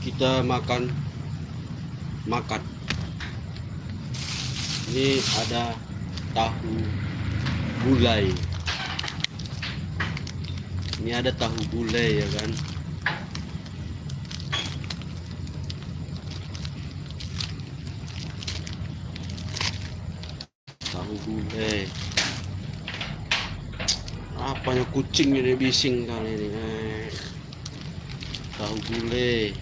kita makan. Ini ada tahu gulai. Ini ada tahu gulai ya kan. Tahu gulai. Apanya kucing ini bising kali ini. Tahu gulai.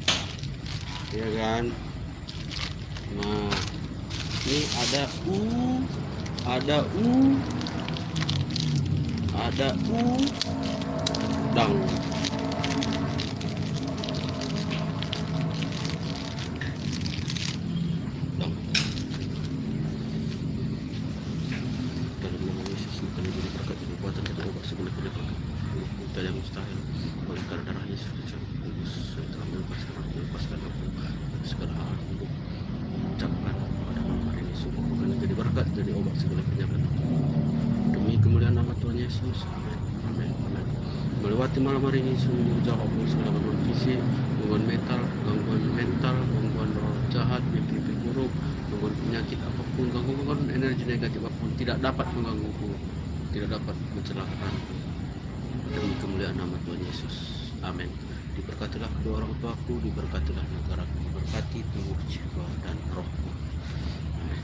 Ya kan. Nah, ini ada udang. Dalam nama Yesus kami beri berkat kekuatan dan obat segala penyakit kita yang mustahil oleh karena darah Yesus yang telah melepaskan aku dari segala hal buruk. Ucapkan pada malam hari ini sungguh akan jadi berkat, jadi obat segala penyakit demi kemuliaan nama Tuhan Yesus. Amin. Melewati malam hari ini sungguh jauh segala gangguan fisik, gangguan mental, gangguan roh jahat, mimpi buruk, gangguan penyakit apapun, gangguan energi negatif apapun tidak dapat menggangguku, tidak dapat mencelakakanku demi kemuliaan nama Tuhan Yesus. Amin. Diberkatilah kedua orang tuaku, diberkatilah negaraku, diberkati tubuh, jiwa dan rohku. Amin.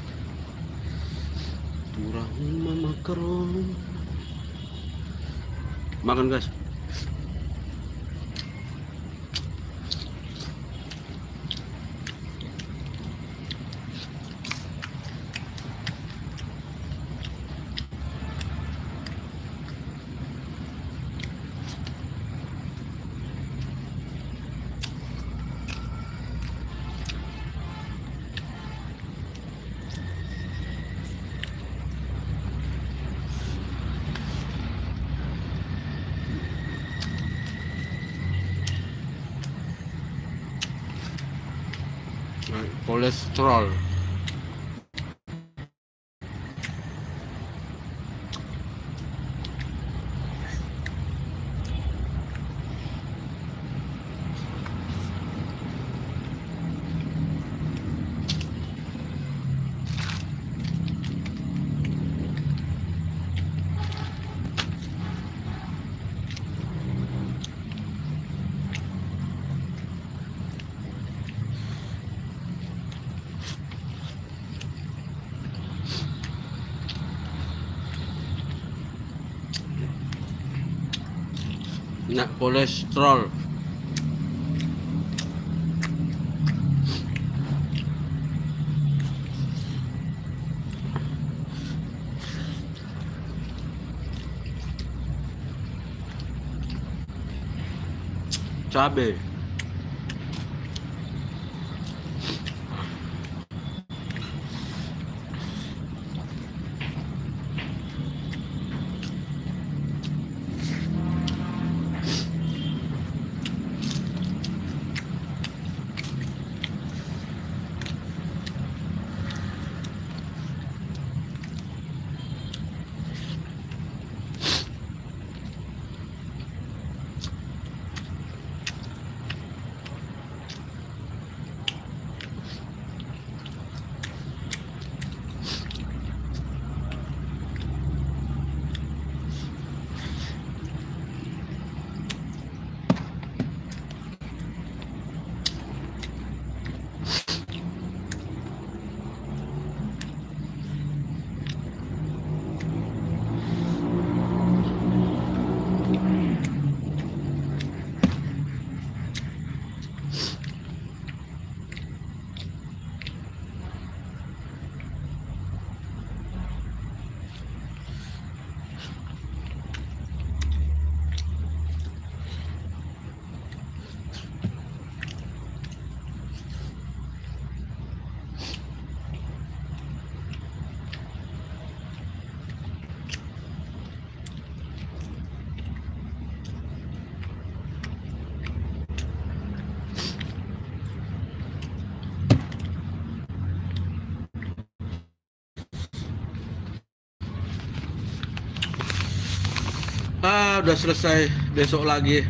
Turahumma makaron. Makan guys. Kolesterol. Nak kolesterol. Cabai. Udah selesai, besok lagi.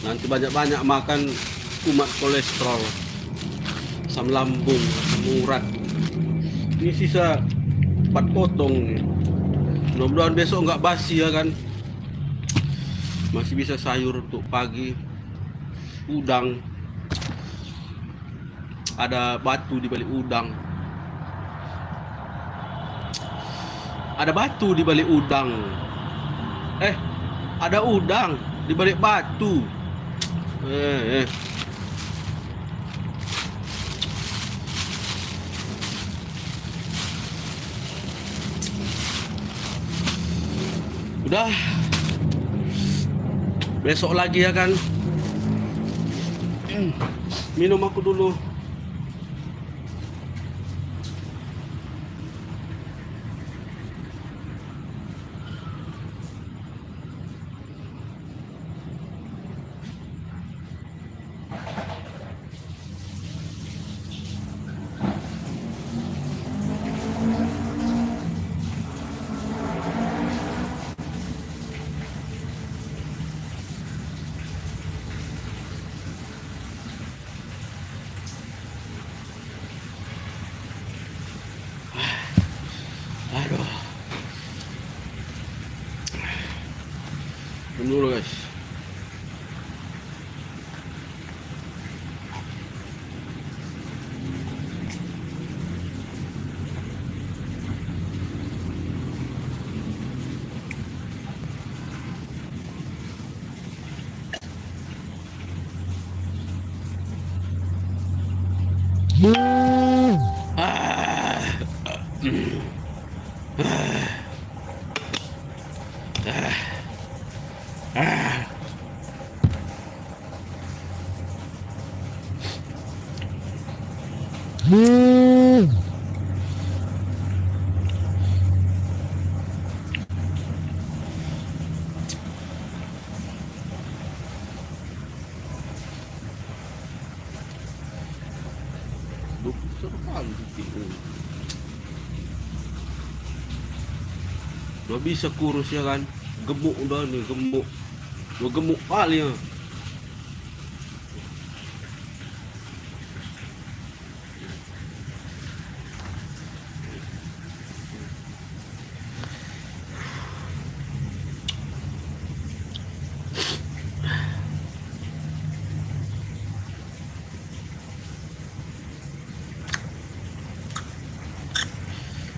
Nanti banyak-banyak makan kumat kolesterol, asam lambung, asam urat. Ini sisa 4 potong nih. Mudah-mudahan besok nggak basi ya kan. Masih bisa sayur untuk pagi. Udang. Ada batu di balik udang. Ada batu di balik udang. Ada udang di balik batu. Udah. Besok lagi ya kan. Minum aku dulu. Aduh. Minum dulu guys. Udah bisa kurus ya kan. Gemuk udah nih, gemuk. Udah gemuk kali ya.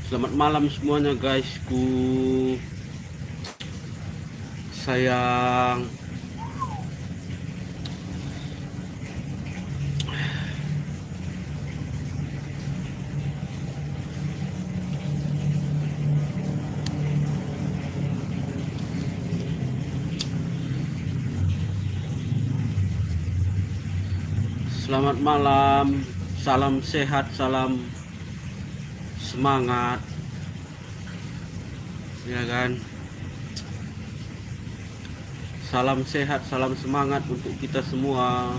Selamat malam semuanya guysku. Sayang. Selamat malam. Salam sehat, salam semangat. Ya kan? Salam sehat, salam semangat untuk kita semua.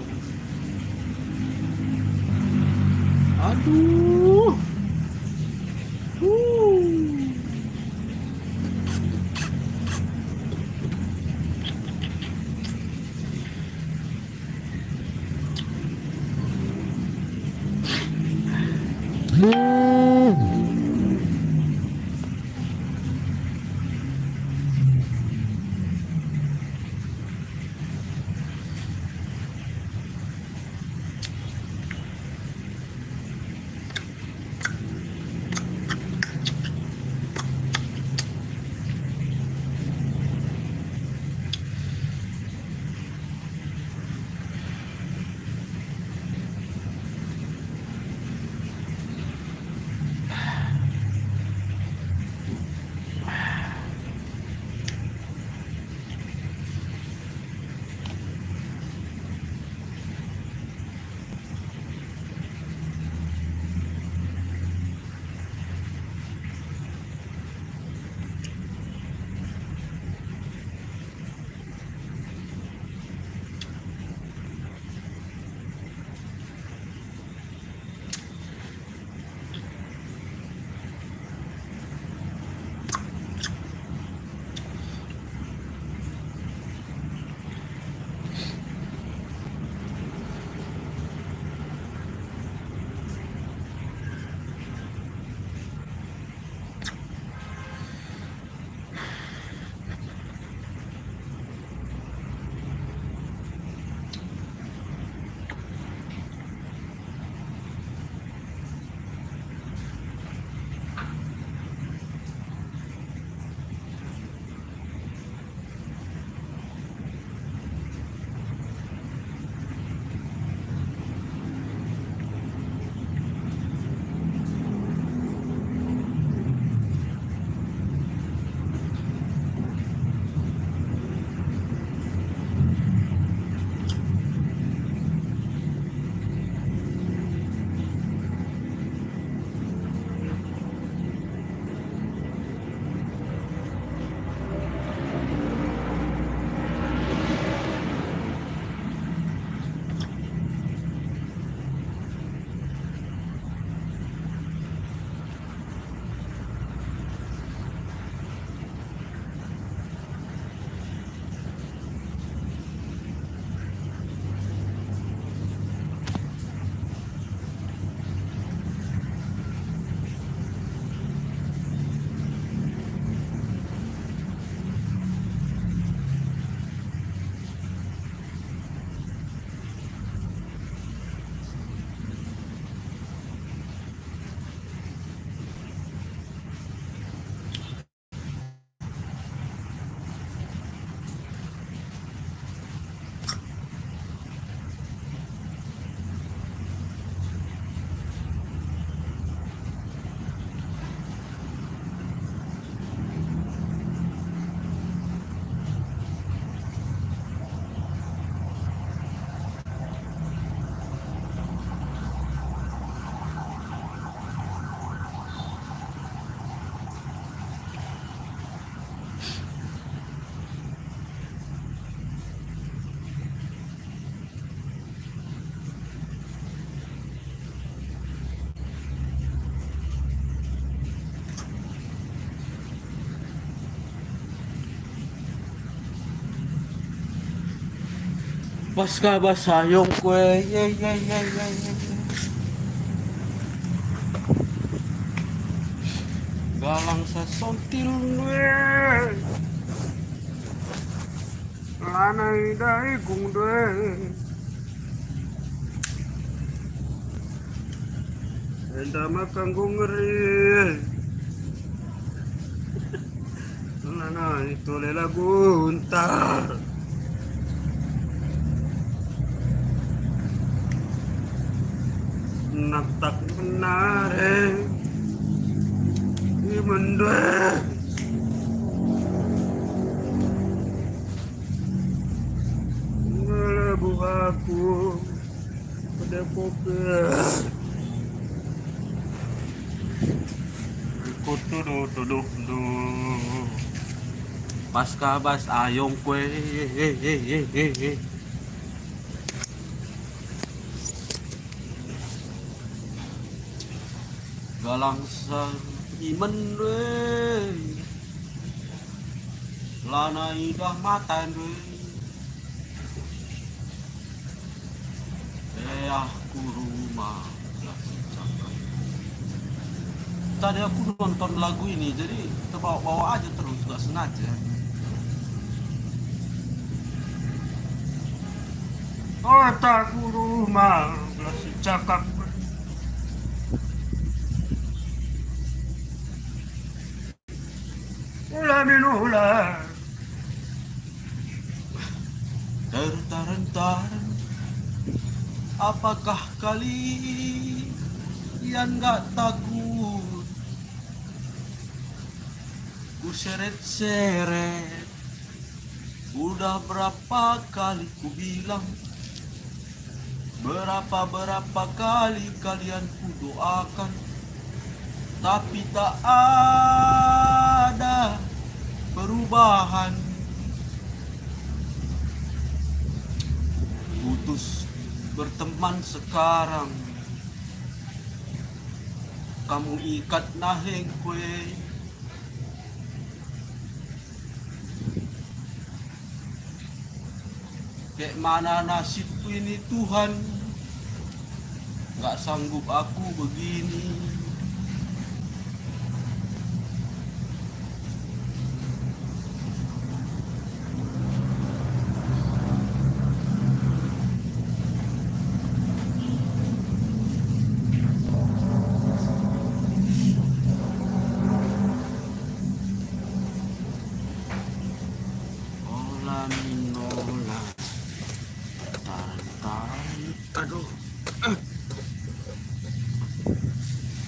Aduh. Pasca basayong kue ye ye ye ye ye. Galang sa sontil we. Lanay dai gungde. Enda makang gungri. Lanay tole laguntar. Naktak menare imendwe ngelebu aku pada kopi ikut duduk pasca bas ayong kue galang sa iman we lanay dah matan we aku rumah tadi aku nonton lagu ini jadi terbawa-bawa aja terus gak sengaja. Oh tak rumah belas cakap Ula Tertaran apakah kalian gak takut ku seret-seret udah berapa kali ku bilang berapa kali kalian ku doakan tapi tak ada perubahan. Putus berteman sekarang kamu ikat naheng kue kayak mana nasibku ini Tuhan gak sanggup aku begini. Aduh.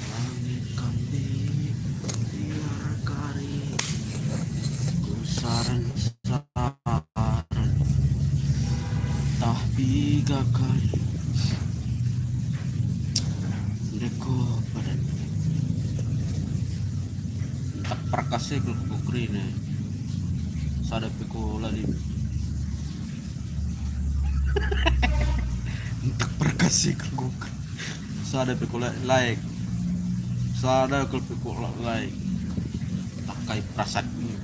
Langit kambing biar kari kusaran saran tah 3 kali deko pada tak prakase kukrine sada peko lali tak prakase kuk sada peko like sada peko like tak kai prasat ini.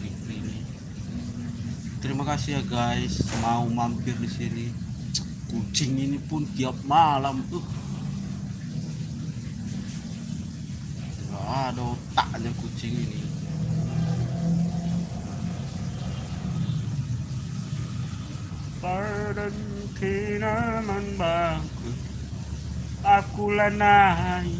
Terima kasih ya guys mau mampir di sini. Kucing ini pun tiap malam tuh nggak ada otaknya kucing ini. Pada kinaman bangku aku lanai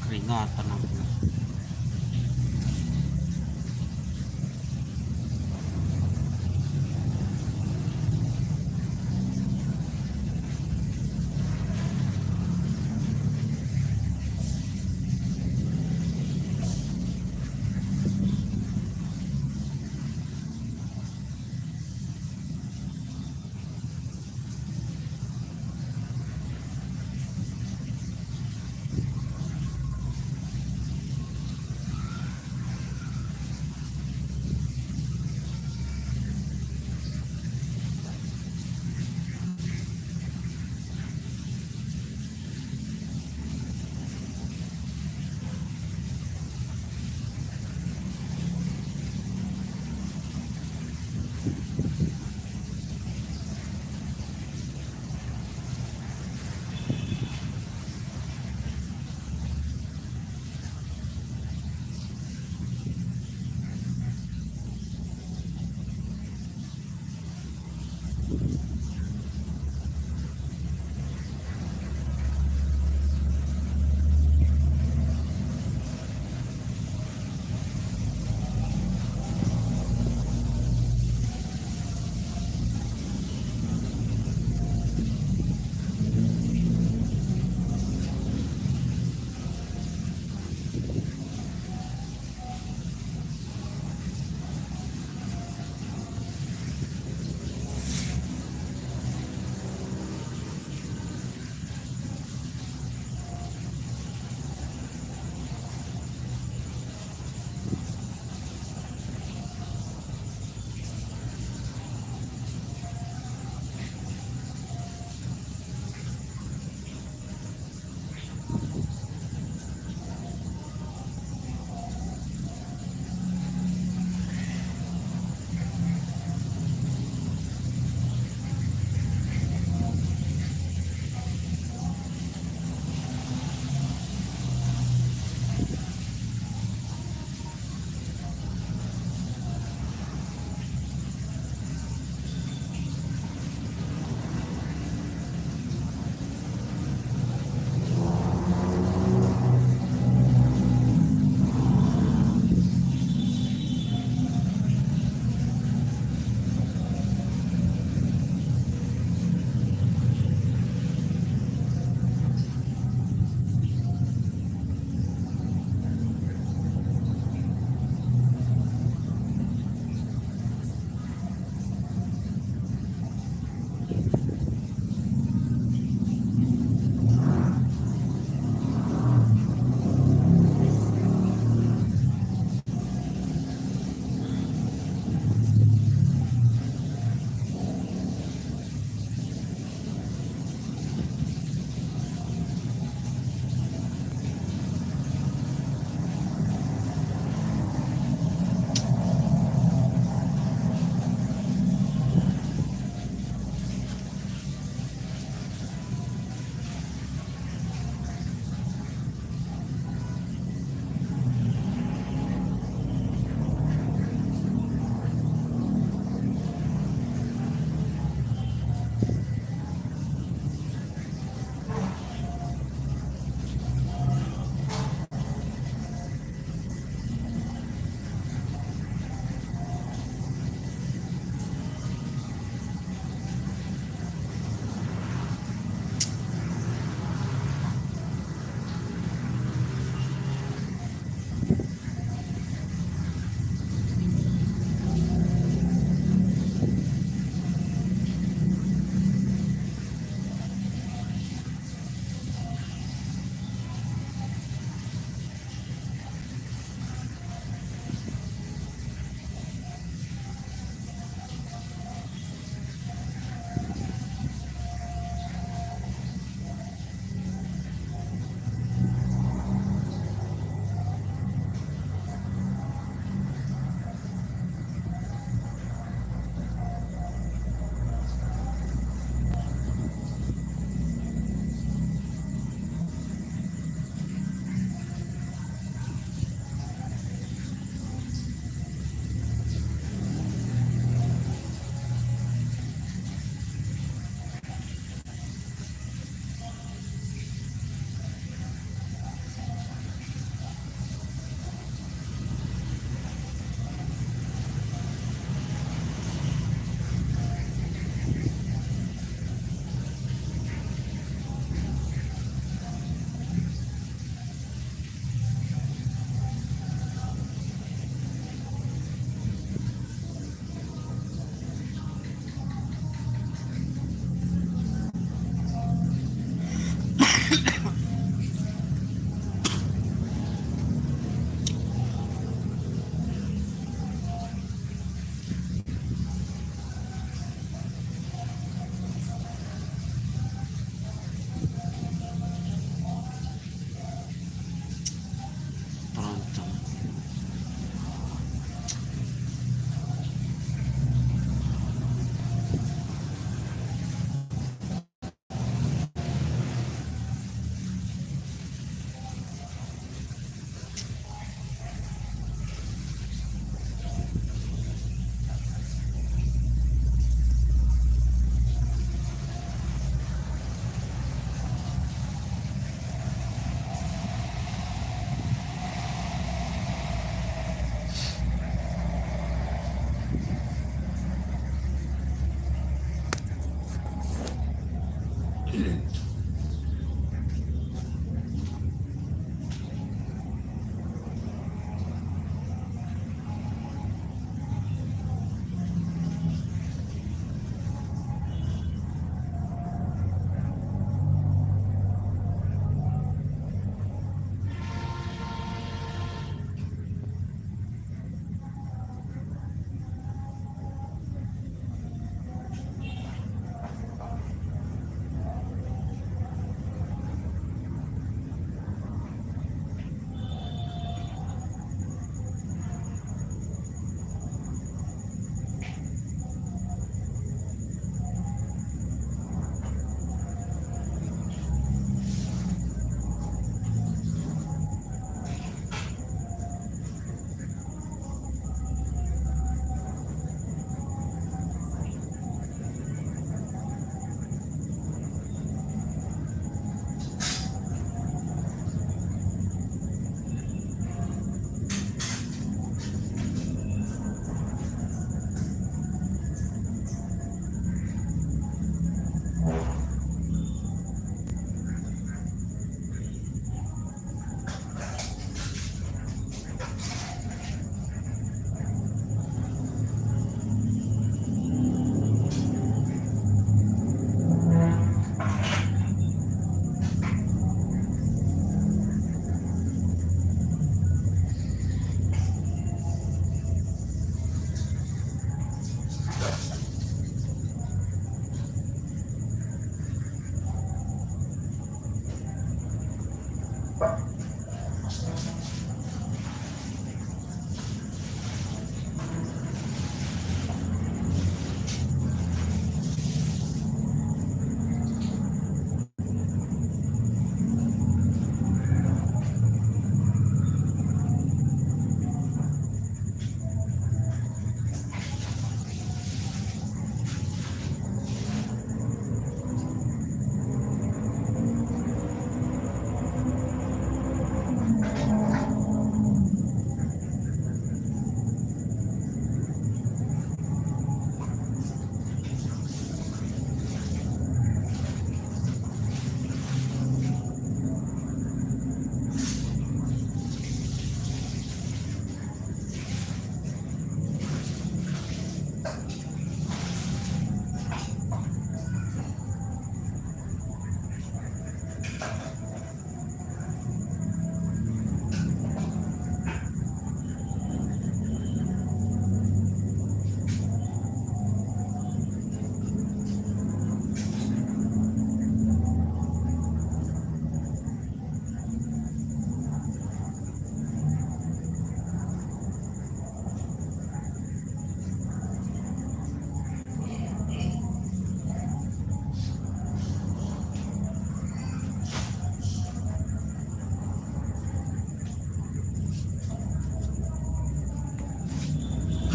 keringatan aku.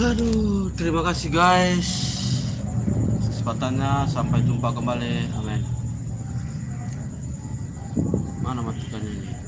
Aduh, terima kasih guys. Kesempatannya, sampai jumpa kembali. Amin. Mana matikannya ini?